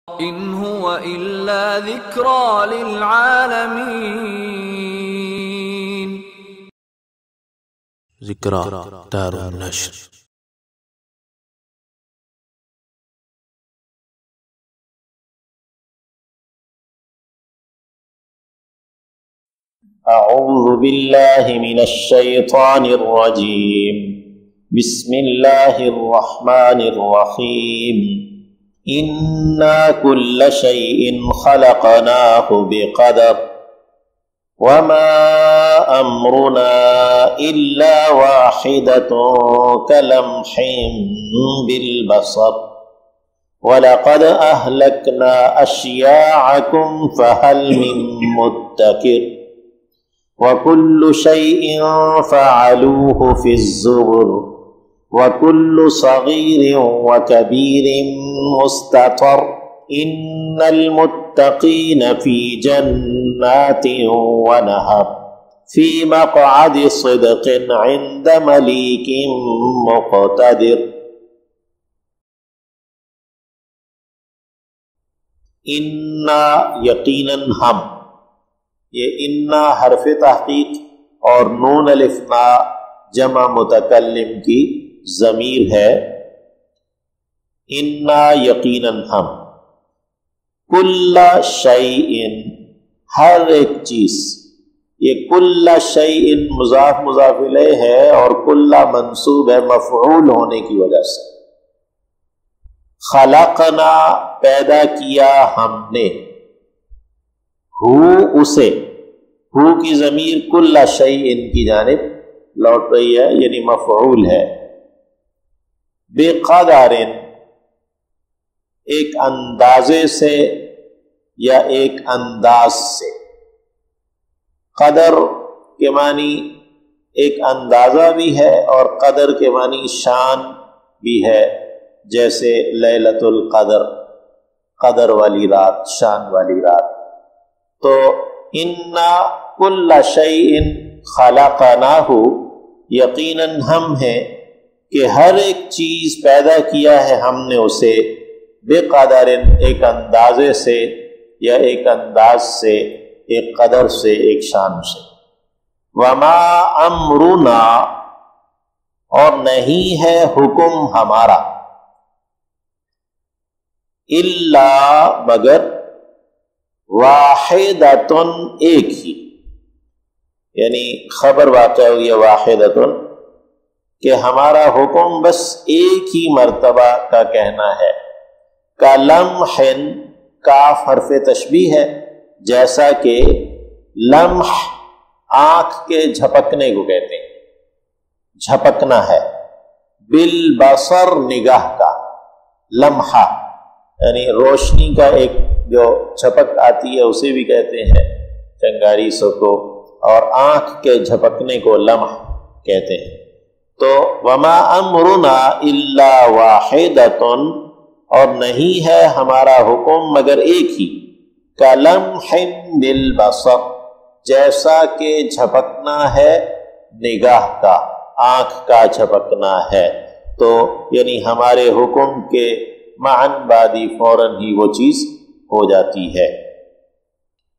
إن هو إلا ذكرى للعالمين. ذکریٰ دار النشر. أعوذ بالله من الشيطان الرجيم. بسم الله الرحمن الرحيم. إنا كل شيء خلقناه بقدر وما أمرنا إلا واحدة كلمح بالبصر ولقد أهلكنا أشياعكم فهل من مدكر وكل شيء فعلوه في الزبر وكل صغير وكبير مستطر إن المتقين في جنات ونهر في مقعد صدق عند مليك مقتدر. انا یقیناً ہم، یہ انا حرف تحقیق اور نون الف نا جمع متکلم کی ضمیر ہے. انا یقیناً ہم، کل شیء ہر ایک چیز، یہ کل شیء مضاف مضاف الیہ ہے اور کل منصوب ہے مفعول ہونے کی وجہ سے. خلقنا پیدا کیا ہم نے، ہو اسے، ہو کی ضمیر کل شیء کی جانب لوٹ رہی ہے، یعنی مفعول ہے. بقدر ایک اندازے سے یا ایک انداز سے. قدر کے معنی ایک اندازہ بھی ہے اور قدر کے معنی شان بھی ہے، جیسے لیلۃ القدر، قدر والی رات، شان والی رات. تو انا کل شیء خلقناہ، یقیناً ہم ہیں کہ ہر ایک چیز پیدا کیا ہے ہم نے اسے، بقدر ایک اندازے سے یا ایک انداز سے، ایک قدر سے، ایک شان سے. وما امرنا اور نہیں ہے حکم ہمارا، الا مگر، واحدۃ ایک ہی، یعنی خبر واقع ہوئی ہے واحدۃ کہ ہمارا حکم بس ایک ہی مرتبہ کا کہنا ہے. کلمح، کاف حرف تشبیہ ہے، جیسا کہ لمح آنکھ کے جھپکنے کو کہتے ہیں، جھپکنا ہے. بالبصر نگاہ کا، لمحہ یعنی روشنی کا ایک جو جھپک آتی ہے اسے بھی کہتے ہیں چنگاری سو کو، اور آنکھ کے جھپکنے کو لمح کہتے ہیں. تو وما امرنا الا واحدۃ، اور نہیں ہے ہمارا حکم مگر ایک ہی، کلمح بالبصر جیسا کہ جھپکنا ہے نگاہ کا، آنکھ کا جھپکنا ہے. تو یعنی ہمارے حکم کے معن بعدی فوراً ہی وہ چیز ہو جاتی ہے،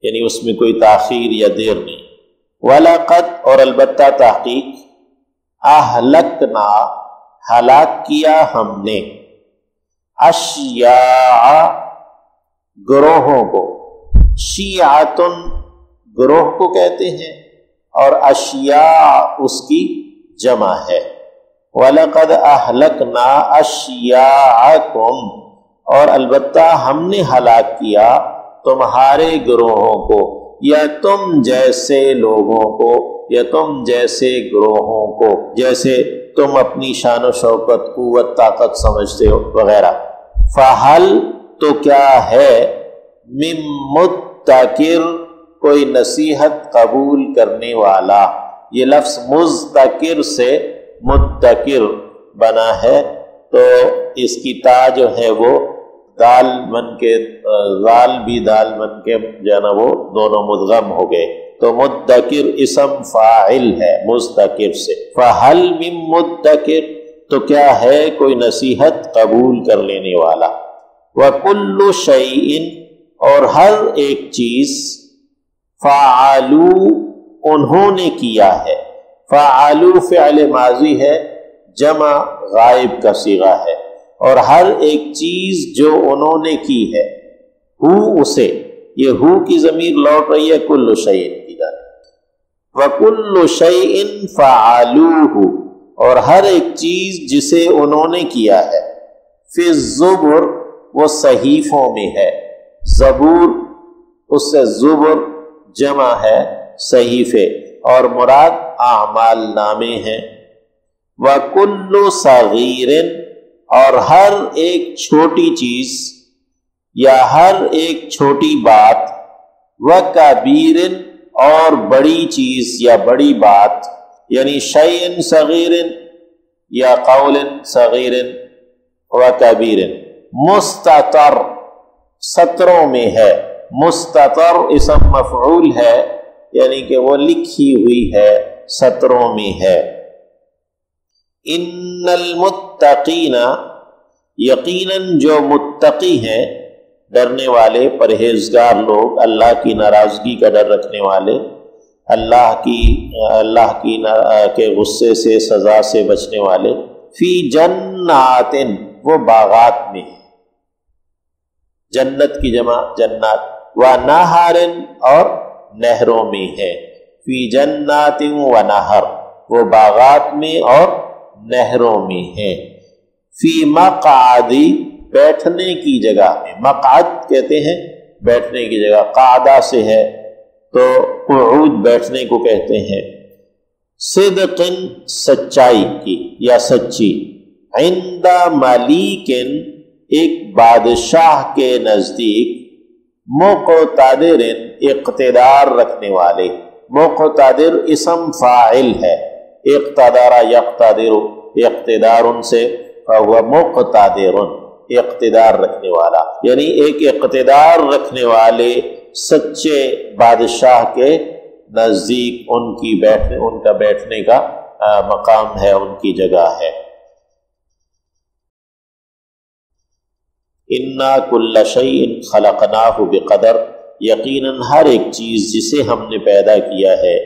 یعنی اس میں کوئی تاخیر یا دیر نہیں. وَلَقَدْ اور البتہ تحقیق، اہلکنا ہلاک کیا ہم نے، اشیاء گروہوں کو، شیعتن گروہ کو کہتے ہیں اور اشیاء اس کی جمع ہے. وَلَقَدْ أَهْلَكْنَا أَشْيَاعَكُمْ اور البتہ ہم نے ہلاک کیا تمہارے گروہوں کو، یا تم جیسے لوگوں کو، یا تم جیسے گروہوں کو، جیسے تم اپنی شان و شوکت، قوت، طاقت سمجھتے ہو وغیرہ. فَحَلْ تو کیا ہے، مِن مُدَّکِر کوئی نصیحت قبول کرنے والا. یہ لفظ مذکر سے مدکر بنا ہے، تو اس کی تا جو ہے وہ دال بن کے، ذال بھی دال بن کے جو ہے نا وہ دونوں مدغم ہو گئے. تو مدکر اسم فاعل ہے مستقر سے. فَحَلْ مِن مُدَّکِر تو کیا ہے کوئی نصیحت قبول کر لینے والا. وَكُلُّ شَيْءٍ اور ہر ایک چیز، فَعَلُوا انہوں نے کیا ہے، فَعَلُوا فعل ماضی ہے، جمع غائب کا صیغہ ہے، اور ہر ایک چیز جو انہوں نے کی ہے، ہو اسے، یہ ہو کی ضمیر لوٹ رہی ہے کل شیء کی جانب، وَكُلُّ شَيْءٍ فَعَلُوهُ اور ہر ایک چیز جسے انہوں نے کیا ہے، فی الزبر وہ صحیفوں میں ہے، زبور اس سے زبر جمع ہے صحیفے، اور مراد اعمال نامے ہیں، وَكُلُّ صَغِيرٍ اور ہر ایک چھوٹی چیز یا ہر ایک چھوٹی بات، وَكَبِيرٍ اور بڑی چیز یا بڑی بات، یعنی شیء صغیر یا قول صغیر وَكَبِيرٍ، مستتر سطروں میں ہے، مستتر اسم مفعول ہے، یعنی کہ وہ لکھی ہوئی ہے، سطروں میں ہے۔ ان المتقین یقیناً جو متقی ہیں، ڈرنے والے پرہیزگار لوگ، اللہ کی ناراضگی کا ڈر رکھنے والے، اللہ کے غصے سے سزا سے بچنے والے، فی جنات وہ باغات میں ہیں، جنت کی جمع جنات، ونہر اور نہروں میں ہے، فی جنات ونہر وہ باغات میں اور نہروں میں ہیں، فی مقعد بیٹھنے کی جگہ میں، مقعد کہتے ہیں بیٹھنے کی جگہ، قعدہ سے ہے تو قعود بیٹھنے کو کہتے ہیں، صدق سچائی کی یا سچی، عند ملیک ایک بادشاہ کے نزدیک، مقتدر اقتدار رکھنے والے، مقتدر اسم فاعل ہے، اقتدار یقتدر اقتدار سے، فہو مقتدر اقتدار رکھنے والا، یعنی ایک اقتدار رکھنے والے سچے بادشاہ کے نزدیک ان کا بیٹھنے کا مقام ہے، ان کی جگہ ہے۔ اِنَّا كُلَّ شَيْءٍ خَلَقْنَاهُ بِقَدَرٍ یقیناً ہر ایک چیز جسے ہم نے پیدا کیا ہے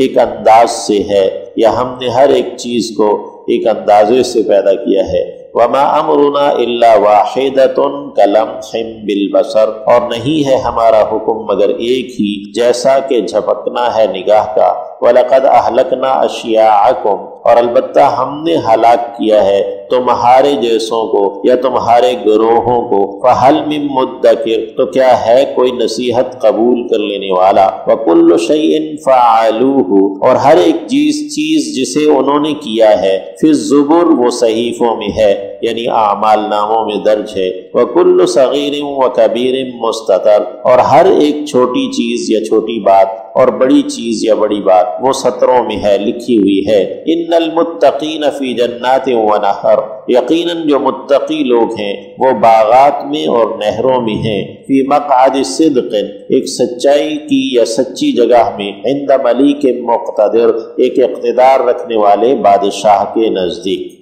ایک انداز سے ہے، یا ہم نے ہر ایک چیز کو ایک اندازے سے پیدا کیا ہے، وَمَا أَمْرُنَا إِلَّا وَاحِدَةٌ كَلَمْحٍ بِالْبَصَرِ اور نہیں ہے ہمارا حکم مگر ایک ہی، جیسا کہ جھپکنا ہے نگاہ کا، وَلَقَدْ أَهْلَكْنَا أَشْيَاعَكُمْ اور البتہ ہم نے ہلاک کیا ہے تمہارے جیسوں کو یا تمہارے گروہوں کو، فَهَلْ مِن مُدَّكِرٍ تو کیا ہے کوئی نصیحت قبول کر لینے والا، وَكُلُّ شَيْءٍ فَعَلُوهُ اور ہر ایک چیز جسے انہوں نے کیا ہے، فِي الزُّبُرِ وہ صحیفوں میں ہے، یعنی اعمال ناموں میں درج ہے، وَكُلُّ صَغِيرٍ وَكَبِيرٍ مُسْتَطَرٍ اور ہر ایک چھوٹی چیز یا چھوٹی بات اور بڑی چیز یا بڑی بات وہ سطروں میں ہے، لکھی ہوئی ہے۔ ان المتقین فی جنات ونہر یقیناً جو متقی لوگ ہیں وہ باغات میں اور نہروں میں ہیں، فی مقعد صدق ایک سچائی کی یا سچی جگہ میں، عند ملیک مقتدر ایک اقتدار رکھنے والے بادشاہ کے نزدیک۔